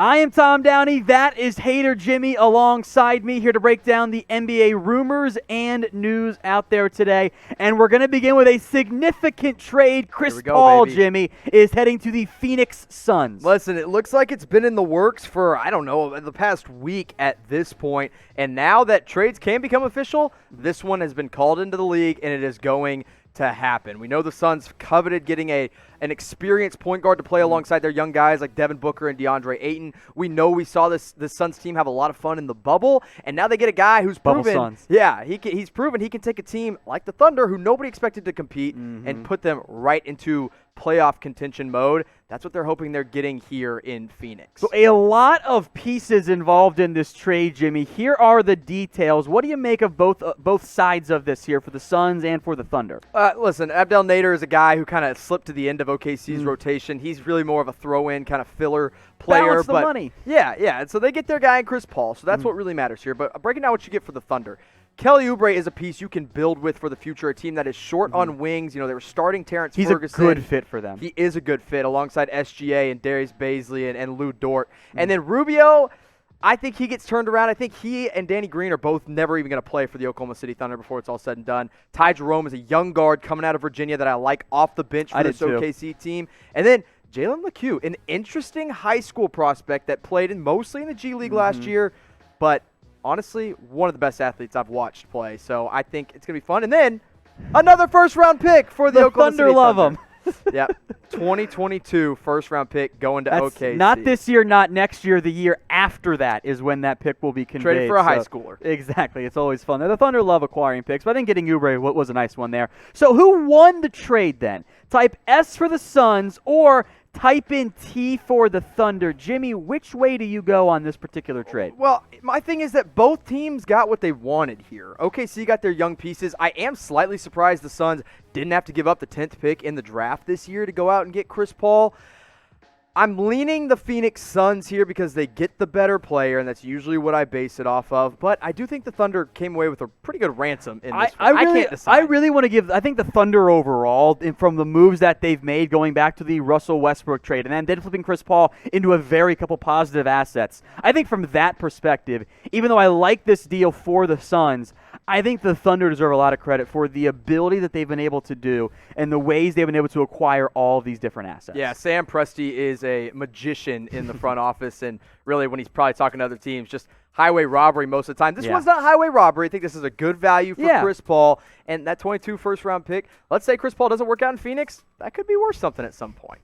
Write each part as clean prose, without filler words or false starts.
I am Tom Downey. That is Hater Jimmy alongside me, here to break down the NBA rumors and news out there today. And we're going to begin with a significant trade. Chris Paul, baby. Jimmy, is heading to the Phoenix Suns. Listen, it looks like it's been in the works for, I don't know, the past week at this point. And now that trades can become official, this one has been called into the league, and it is going to happen. We know the Suns coveted getting an experienced point guard to play alongside their young guys like Devin Booker and DeAndre Ayton. We saw this Suns team have a lot of fun in the bubble, and now they get a guy who's proven, he's proven he can take a team like the Thunder, who nobody expected to compete, and put them right into playoff contention mode. That's what they're hoping they're getting here in Phoenix. So a lot of pieces involved in this trade, Jimmy. Here are the details. What do you make of both sides of this here for the Suns and for the Thunder? Listen, Abdel Nader is a guy who kind of slipped to the end of OKC's rotation. He's really more of a throw-in kind of filler player. Balance the money. Yeah. And so they get their guy in Chris Paul, so that's what really matters here. But breaking down what you get for the Thunder. Kelly Oubre is a piece you can build with for the future, a team that is short on wings. You know, they were starting Terrence Ferguson. He's a good fit for them. He is a good fit alongside SGA and Darius Bazley and Lou Dort. And then Rubio, I think he gets turned around. I think he and Danny Green are both never even going to play for the Oklahoma City Thunder before it's all said and done. Ty Jerome is a young guard coming out of Virginia that I like off the bench for this OKC team. And then Jalen Lecque, an interesting high school prospect that played mostly in the G League last year, but honestly, one of the best athletes I've watched play. So I think it's going to be fun. And then another first-round pick for the Oklahoma City Thunder. Love them. Yeah, 2022 first-round pick going to OKC. Not this year, not next year. The year after that is when that pick will be conveyed. Traded for a high schooler. Exactly. It's always fun. The Thunder love acquiring picks, but I think getting Oubre was a nice one there. So who won the trade then? Type S for the Suns or type in T for the Thunder. Jimmy, which way do you go on this particular trade? Well, my thing is that both teams got what they wanted here. OKC got their young pieces. I am slightly surprised the Suns didn't have to give up the 10th pick in the draft this year to go out and get Chris Paul. I'm leaning the Phoenix Suns here because they get the better player, and that's usually what I base it off of. But I do think the Thunder came away with a pretty good ransom in this one. I can't decide. I really want to give – I think the Thunder overall, from the moves that they've made, going back to the Russell Westbrook trade and then flipping Chris Paul into a very couple positive assets, I think from that perspective, even though I like this deal for the Suns, I think the Thunder deserve a lot of credit for the ability that they've been able to do and the ways they've been able to acquire all of these different assets. Yeah, Sam Presti is a magician in the front office, and really when he's probably talking to other teams, just highway robbery most of the time. This one's not highway robbery. I think this is a good value for Chris Paul, and that 22 first-round pick, let's say Chris Paul doesn't work out in Phoenix, that could be worth something at some point.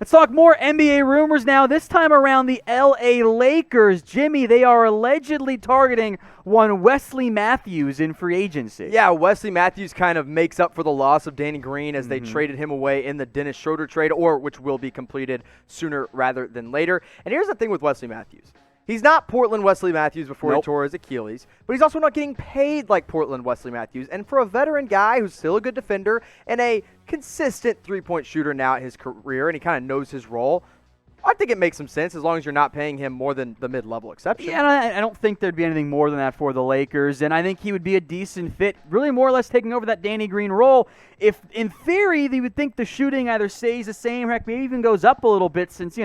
Let's talk more NBA rumors now. This time around the LA Lakers. Jimmy, they are allegedly targeting one Wesley Matthews in free agency. Yeah, Wesley Matthews kind of makes up for the loss of Danny Green as they traded him away in the Dennis Schroeder trade, or which will be completed sooner rather than later. And here's the thing with Wesley Matthews. He's not Portland Wesley Matthews before he tore his Achilles, but he's also not getting paid like Portland Wesley Matthews. And for a veteran guy who's still a good defender and a consistent three-point shooter now at his career, and he kind of knows his role, I think it makes some sense as long as you're not paying him more than the mid-level exception. Yeah, and I don't think there'd be anything more than that for the Lakers, and I think he would be a decent fit, really more or less taking over that Danny Green role. If, in theory, you would think the shooting either stays the same, heck, maybe even goes up a little bit since,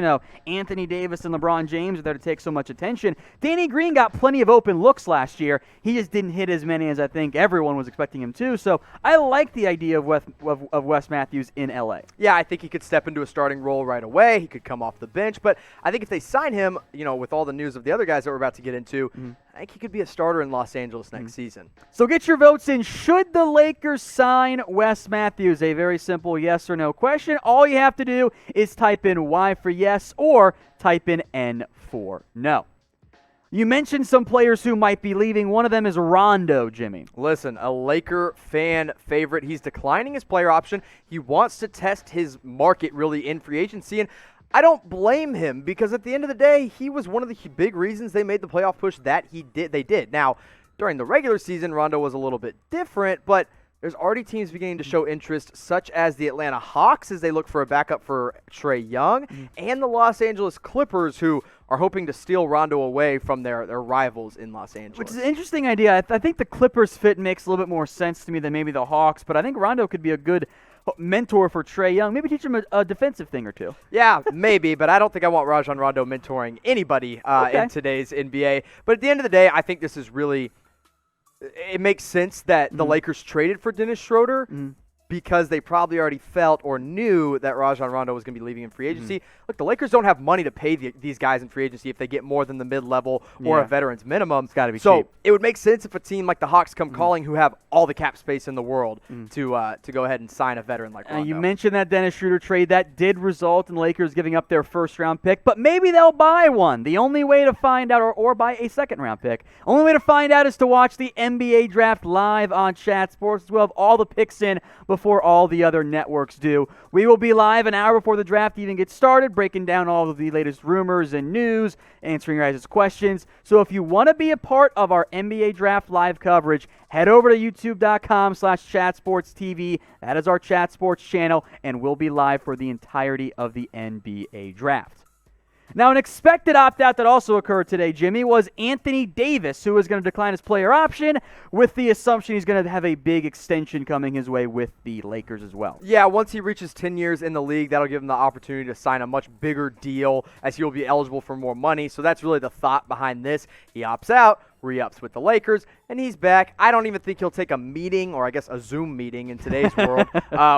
Anthony Davis and LeBron James are there to take so much attention. Danny Green got plenty of open looks last year. He just didn't hit as many as I think everyone was expecting him to, so I like the idea of Wes Matthews in L.A. Yeah, I think he could step into a starting role right away. He could come off the bench, but I think if they sign him, with all the news of the other guys that we're about to get into, I think he could be a starter in Los Angeles next season. So get your votes in. Should the Lakers sign Wes Matthews? A very simple yes or no question. All you have to do is type in Y for yes or type in N for no. You mentioned some players who might be leaving. One of them is Rondo, Jimmy. Listen, a Laker fan favorite. He's declining his player option. He wants to test his market really in free agency, and I don't blame him because at the end of the day, he was one of the big reasons they made the playoff push that they did. Now, during the regular season, Rondo was a little bit different, but there's already teams beginning to show interest, such as the Atlanta Hawks as they look for a backup for Trae Young, and the Los Angeles Clippers, who are hoping to steal Rondo away from their rivals in Los Angeles. Which is an interesting idea. I think the Clippers fit makes a little bit more sense to me than maybe the Hawks, but I think Rondo could be a good mentor for Trae Young. Maybe teach him a defensive thing or two. Yeah, maybe, but I don't think I want Rajon Rondo mentoring anybody in today's NBA. But at the end of the day, I think this is really – it makes sense that the Lakers traded for Dennis Schroeder because they probably already felt or knew that Rajon Rondo was going to be leaving in free agency. Look, the Lakers don't have money to pay these guys in free agency if they get more than the mid-level or a veteran's minimum. It's got to be cheap. So it would make sense if a team like the Hawks come calling who have all the cap space in the world to go ahead and sign a veteran like Rondo. You mentioned that Dennis Schroeder trade. That did result in the Lakers giving up their first-round pick, but maybe they'll buy one. The only way to find out, or buy a second-round pick, only way to find out is to watch the NBA draft live on Chat Sports. We'll have all the picks in before all the other networks do. We will be live an hour before the draft even gets started, breaking down all of the latest rumors and news, answering your guys' questions. So if you want to be a part of our NBA draft live coverage, head over to youtube.com/chatsportstv. That is our Chat Sports channel, and we'll be live for the entirety of the NBA draft. Now, an expected opt-out that also occurred today, Jimmy, was Anthony Davis, who is going to decline his player option with the assumption he's going to have a big extension coming his way with the Lakers as well. Yeah, once he reaches 10 years in the league, that'll give him the opportunity to sign a much bigger deal as he will be eligible for more money. So that's really the thought behind this. He opts out, re-ups with the Lakers, and he's back. I don't even think he'll take a meeting, or I guess a Zoom meeting in today's world,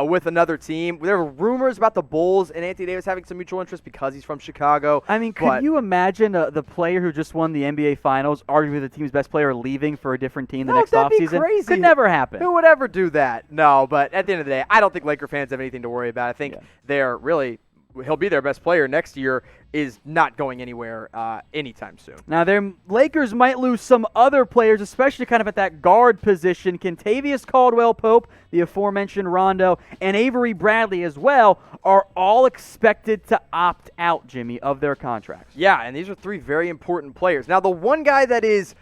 with another team. There were rumors about the Bulls and Anthony Davis having some mutual interest because he's from Chicago. I mean, could you imagine the player who just won the NBA Finals, arguably the team's best player, leaving for a different team the next offseason? That'd be crazy. Could never happen. Who would ever do that? No, but at the end of the day, I don't think Laker fans have anything to worry about. I think they're really – he'll be their best player next year, is not going anywhere anytime soon. Now, their Lakers might lose some other players, especially kind of at that guard position. Kentavious, Caldwell-Pope, the aforementioned Rondo, and Avery Bradley as well are all expected to opt out, Jimmy, of their contracts. Yeah, and these are three very important players. Now, the one guy that is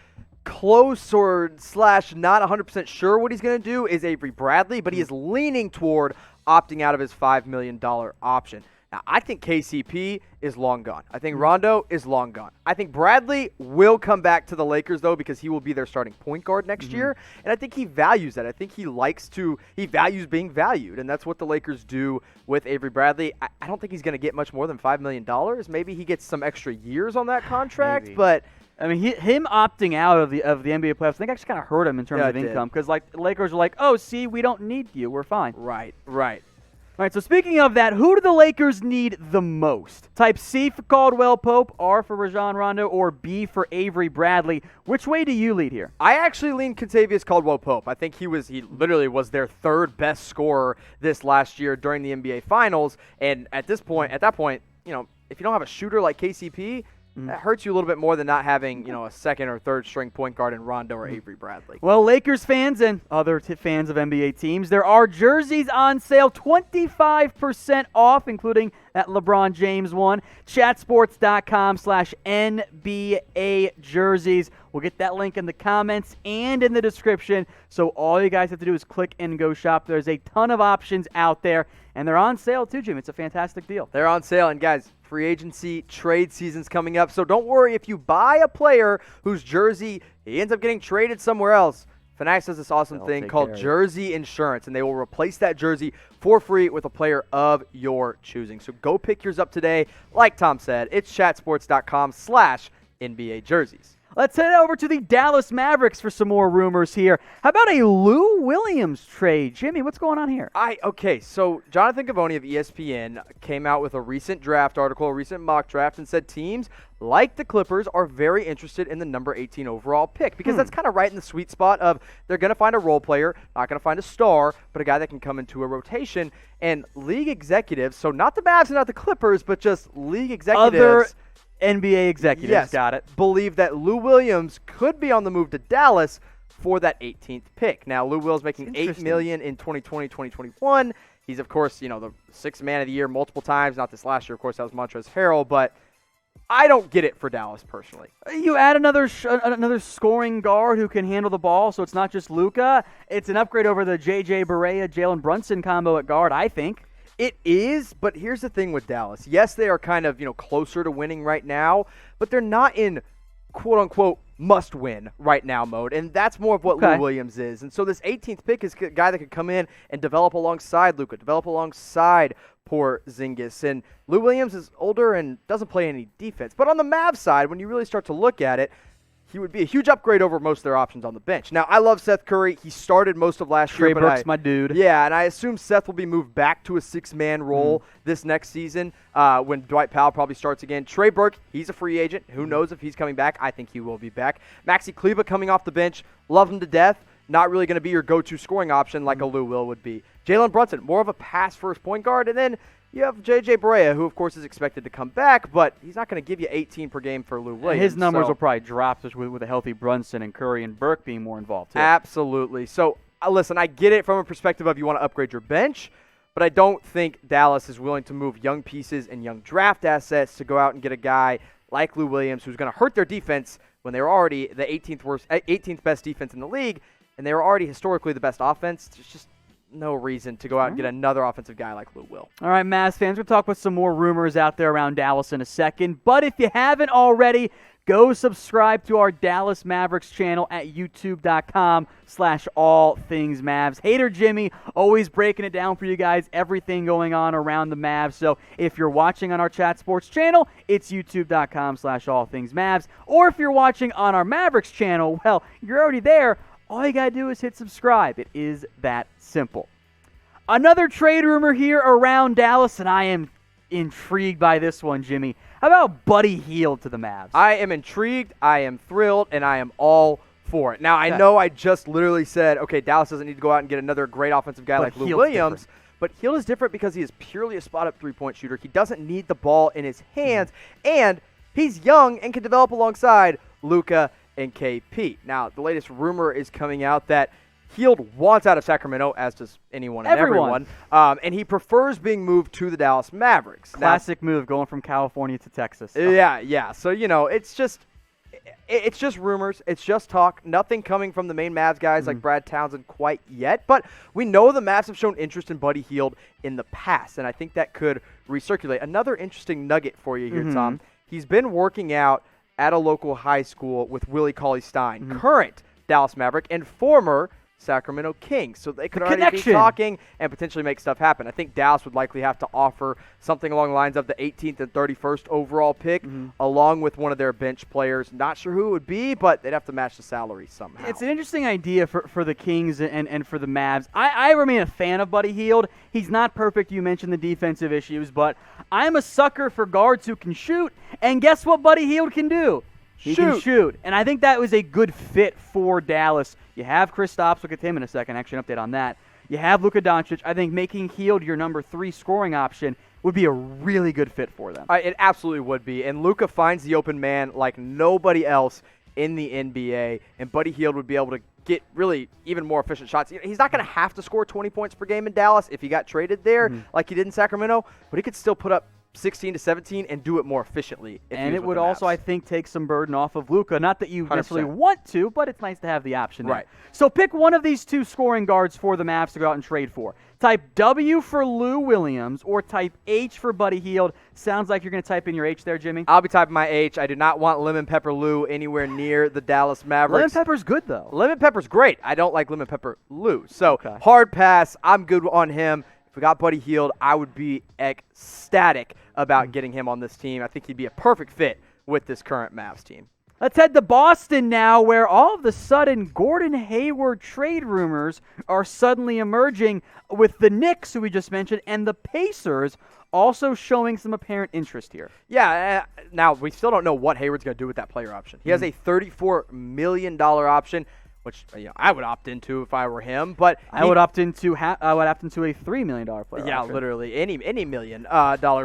close or / not 100% sure what he's going to do is Avery Bradley, but he is leaning toward opting out of his $5 million option. Now, I think KCP is long gone. I think Rondo is long gone. I think Bradley will come back to the Lakers, though, because he will be their starting point guard next year. And I think he values that. I think he values being valued. And that's what the Lakers do with Avery Bradley. I don't think he's going to get much more than $5 million. Maybe he gets some extra years on that contract, but I mean, him opting out of the NBA playoffs, I think actually kind of hurt him in terms of income, because like the Lakers are like, oh, see, we don't need you, we're fine. Right. All right, so speaking of that, who do the Lakers need the most? Type C for Caldwell-Pope, R for Rajon Rondo, or B for Avery Bradley. Which way do you lead here? I actually lean Kentavious Caldwell-Pope. I think he literally was their third best scorer this last year during the NBA Finals. And at that point, if you don't have a shooter like KCP, that hurts you a little bit more than not having, a second or third string point guard in Rondo or Avery Bradley. Well, Lakers fans and other fans of NBA teams, there are jerseys on sale, 25% off, including that LeBron James one. Chatsports.com/NBA jerseys. We'll get that link in the comments and in the description. So all you guys have to do is click and go shop. There's a ton of options out there, and they're on sale too, Jim. It's a fantastic deal. They're on sale, and guys, free agency trade season's coming up. So don't worry if you buy a player whose jersey he ends up getting traded somewhere else. Fanatics has this awesome thing called jersey insurance, and they will replace that jersey for free with a player of your choosing. So go pick yours up today. Like Tom said, it's chatsports.com/NBA jerseys. Let's head over to the Dallas Mavericks for some more rumors here. How about a Lou Williams trade? Jimmy, what's going on here? So Jonathan Givony of ESPN came out with a recent draft article, a recent mock draft, and said teams like the Clippers are very interested in the number 18 overall pick, because that's kind of right in the sweet spot of they're going to find a role player, not going to find a star, but a guy that can come into a rotation. And league executives, so not the Mavs and not the Clippers, but just league executives. Other NBA executives, got it. Believe that Lou Williams could be on the move to Dallas for that 18th pick. Now, Lou Williams making $8 million in 2020, 2021. He's, of course, the sixth man of the year multiple times. Not this last year, of course, that was Montrezl Harrell, but I don't get it for Dallas personally. You add another scoring guard who can handle the ball, so it's not just Luka. It's an upgrade over the J.J. Barea, Jalen Brunson combo at guard, I think. It is, but here's the thing with Dallas. Yes, they are kind of, closer to winning right now, but they're not in quote-unquote must-win right now mode, and that's more of what Lou Williams is. And so this 18th pick is a guy that could come in and develop alongside Luka, develop alongside Porzingis. And Lou Williams is older and doesn't play any defense. But on the Mavs side, when you really start to look at it, he would be a huge upgrade over most of their options on the bench. Now, I love Seth Curry. He started most of last year. Trey Burke's my dude. Yeah, and I assume Seth will be moved back to a six-man role this next season when Dwight Powell probably starts again. Trey Burke, he's a free agent. Who knows if he's coming back? I think he will be back. Maxi Kleber coming off the bench. Love him to death. Not really going to be your go-to scoring option like a Lou Will would be. Jalen Brunson, more of a pass-first point guard. And then you have J.J. Barea, who, of course, is expected to come back, but he's not going to give you 18 per game for Lou Williams. His numbers will probably drop just with a healthy Brunson and Curry and Burke being more involved, too. Absolutely. So, listen, I get it from a perspective of you want to upgrade your bench, but I don't think Dallas is willing to move young pieces and young draft assets to go out and get a guy like Lou Williams who's going to hurt their defense when they were already the 18th best defense in the league, and they were already historically the best offense. There's just no reason to go out and get another offensive guy like Lou Will. All right, Mavs fans, we'll talk with some more rumors out there around Dallas in a second. But if you haven't already, go subscribe to our Dallas Mavericks channel at youtube.com/allthingsmavs. Hater Jimmy, always breaking it down for you guys, everything going on around the Mavs. So if you're watching on our Chat Sports channel, it's youtube.com/allthingsmavs. Or if you're watching on our Mavericks channel, well, you're already there. All you got to do is hit subscribe. It is that simple. Another trade rumor here around Dallas, and I am intrigued by this one, Jimmy. How about Buddy Hield to the Mavs? I am intrigued, I am thrilled, and I am all for it. Now, I know I just literally said, okay, Dallas doesn't need to go out and get another great offensive guy like Lou Williams, but Hield is different because he is purely a spot-up three-point shooter. He doesn't need the ball in his hands, and he's young and can develop alongside Luka and KP. Now, the latest rumor is coming out that Hield wants out of Sacramento, as does anyone and everyone. And he prefers being moved to the Dallas Mavericks. Classic move, going from California to Texas. Yeah. So, it's just rumors. It's just talk. Nothing coming from the main Mavs guys like Brad Townsend quite yet. But we know the Mavs have shown interest in Buddy Hield in the past, and I think that could recirculate. Another interesting nugget for you here, Tom. He's been working out at a local high school with Willie Cauley-Stein, current Dallas Maverick and former Sacramento Kings. So they could already be talking and potentially make stuff happen. I think Dallas would likely have to offer something along the lines of the 18th and 31st overall pick, along with one of their bench players. Not sure who it would be, but they'd have to match the salary somehow. It's an interesting idea for the Kings and for the Mavs. I remain a fan of Buddy Hield. He's not perfect. You mentioned the defensive issues, but I'm a sucker for guards who can shoot. And guess what Buddy Hield can do? He can shoot. And I think that was a good fit for Dallas. You have Kristaps. Look at him in a second. Actually, an update on that. You have Luka Doncic. I think making Hield your number 3 scoring option would be a really good fit for them. It absolutely would be. And Luka finds the open man like nobody else in the NBA. And Buddy Hield would be able to get really even more efficient shots. He's not going to have to score 20 points per game in Dallas if he got traded there like he did in Sacramento. But he could still put up 16 to 17 and do it more efficiently. And it would also, I think, take some burden off of Luka. Not that you 100%. Necessarily want to, but it's nice to have the option there. Right. So pick one of these 2 scoring guards for the Mavs to go out and trade for. Type W for Lou Williams or type H for Buddy Hield. Sounds like you're going to type in your H there, Jimmy. I'll be typing my H. I do not want Lemon Pepper Lou anywhere near the Dallas Mavericks. Lemon Pepper's good, though. Lemon Pepper's great. I don't like Lemon Pepper Lou. So hard pass. I'm good on him. If we got Buddy Hield, I would be ecstatic about getting him on this team. I think he'd be a perfect fit with this current Mavs team. Let's head to Boston now, where all of a sudden Gordon Hayward trade rumors are suddenly emerging with the Knicks, who we just mentioned, and the Pacers also showing some apparent interest here. Yeah, now we still don't know what Hayward's going to do with that player option. He has a $34 million option, which I would opt into if I were him. But I would opt into a $3 million player. Yeah, option. Literally any $1 million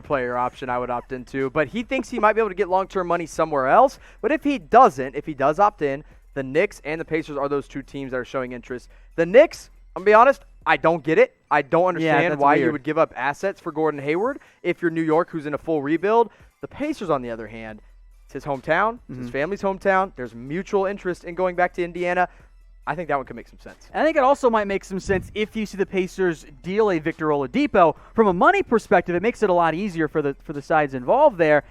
player option I would opt into. But he thinks he might be able to get long-term money somewhere else. But if he doesn't, if he does opt in, the Knicks and the Pacers are those 2 teams that are showing interest. The Knicks, I'm gonna be honest, I don't get it. I don't understand why you would give up assets for Gordon Hayward if you're New York, who's in a full rebuild. The Pacers, on the other hand, it's his hometown, it's his family's hometown. There's mutual interest in going back to Indiana. I think that one could make some sense. I think it also might make some sense if you see the Pacers deal a Victor Oladipo. From a money perspective, it makes it a lot easier for the sides involved there.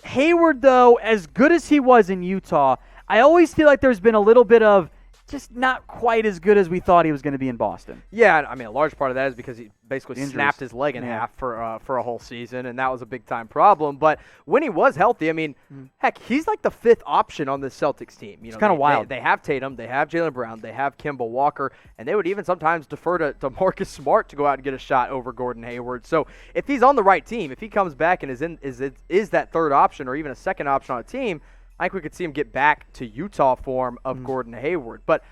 Hayward, though, as good as he was in Utah, I always feel like there's been a little bit of just not quite as good as we thought he was going to be in Boston. Yeah, I mean, a large part of that is because he basically Injuries. snapped his leg in half for a whole season, and that was a big-time problem. But when he was healthy, I mean, heck, he's like the 5th option on this Celtics team. You know, it's kind of wild. They have Tatum, they have Jaylen Brown, they have Kemba Walker, and they would even sometimes defer to Marcus Smart to go out and get a shot over Gordon Hayward. So if he's on the right team, if he comes back and is that 3rd option or even a 2nd option on a team, I think we could see him get back to Utah form of Gordon Hayward. But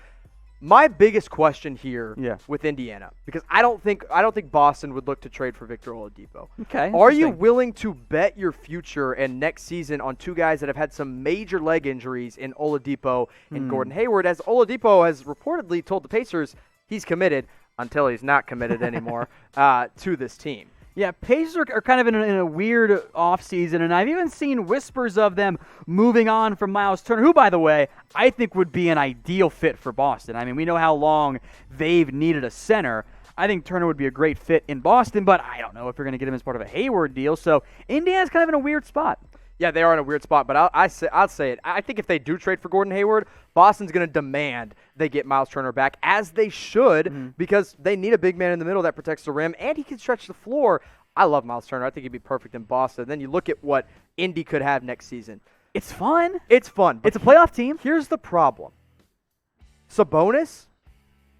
my biggest question here with Indiana, because I don't think Boston would look to trade for Victor Oladipo. Okay. Are you willing to bet your future and next season on 2 guys that have had some major leg injuries in Oladipo and Gordon Hayward? As Oladipo has reportedly told the Pacers he's committed until he's not committed anymore to this team. Yeah, Pacers are kind of in a weird offseason, and I've even seen whispers of them moving on from Miles Turner, who, by the way, I think would be an ideal fit for Boston. I mean, we know how long they've needed a center. I think Turner would be a great fit in Boston, but I don't know if you're going to get him as part of a Hayward deal. So Indiana's kind of in a weird spot. Yeah, they are in a weird spot, but I'll say it. I think if they do trade for Gordon Hayward, Boston's going to demand they get Miles Turner back, as they should, because they need a big man in the middle that protects the rim, and he can stretch the floor. I love Miles Turner. I think he'd be perfect in Boston. Then you look at what Indy could have next season. It's fun. It's fun. It's a playoff team. Here's the problem. Sabonis,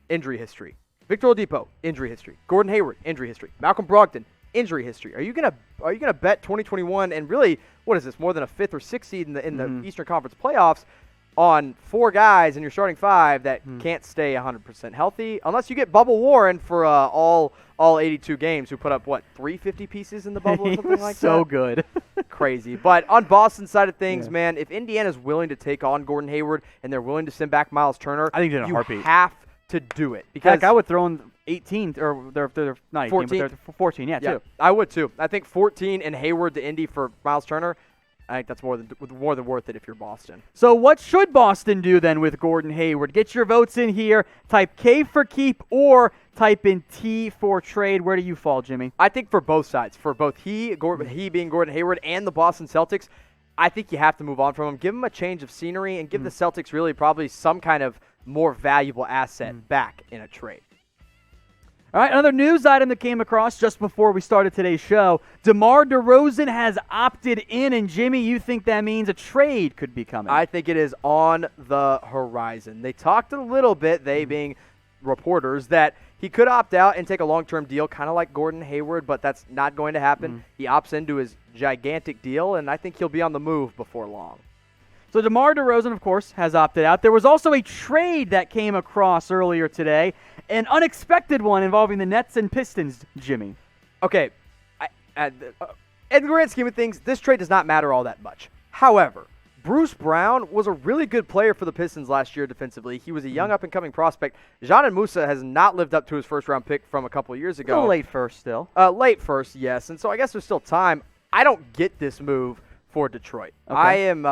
injury history. Victor Oladipo, injury history. Gordon Hayward, injury history. Malcolm Brogdon, injury history. Are you gonna bet 2021 and really, what is this, more than a 5th or 6th seed in the Eastern Conference playoffs on 4 guys in your starting 5 that can't stay 100% healthy, unless you get Bubble Warren for all 82 games, who put up 350 pieces in the bubble or something like that. So good. Crazy. But on Boston's side of things, man, if Indiana's willing to take on Gordon Hayward and they're willing to send back Miles Turner, I think in a heartbeat. You have to do it. Because heck, I would throw in 18, or they're not 18, 14. but they're 14, too. I would too. I think 14 and Hayward to Indy for Miles Turner, I think that's more than worth it if you're Boston. So what should Boston do then with Gordon Hayward? Get your votes in here. Type K for keep or type in T for trade. Where do you fall, Jimmy? I think for both sides, for both he being Gordon Hayward and the Boston Celtics, I think you have to move on from him. Give him a change of scenery and give the Celtics really probably some kind of more valuable asset back in a trade. All right, another news item that came across just before we started today's show. DeMar DeRozan has opted in, and Jimmy, you think that means a trade could be coming? I think it is on the horizon. They talked a little bit, they being reporters, that he could opt out and take a long-term deal, kind of like Gordon Hayward, but that's not going to happen. He opts into his gigantic deal, and I think he'll be on the move before long. So DeMar DeRozan, of course, has opted out. There was also a trade that came across earlier today, an unexpected one involving the Nets and Pistons, Jimmy. Okay, in the grand scheme of things, this trade does not matter all that much. However, Bruce Brown was a really good player for the Pistons last year defensively. He was a young up-and-coming prospect. Rajon Musa has not lived up to his first-round pick from a couple of years ago. A little late first still. Late first, yes, and so I guess there's still time. I don't get this move for Detroit. Okay. I am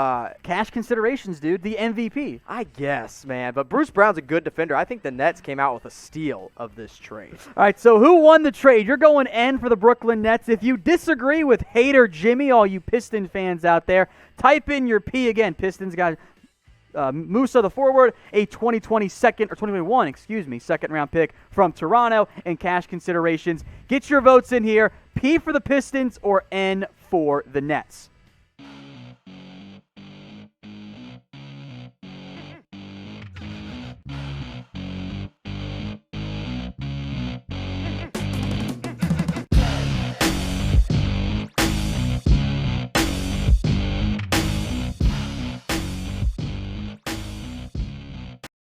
cash considerations, dude. The MVP. I guess, man. But Bruce Brown's a good defender. I think the Nets came out with a steal of this trade. All right, so who won the trade? You're going N for the Brooklyn Nets. If you disagree with hater Jimmy, all you Piston fans out there, type in your P again. Pistons got Musa, the forward, a 2021 second round pick from Toronto, and cash considerations. Get your votes in here. P for the Pistons or N for the Nets.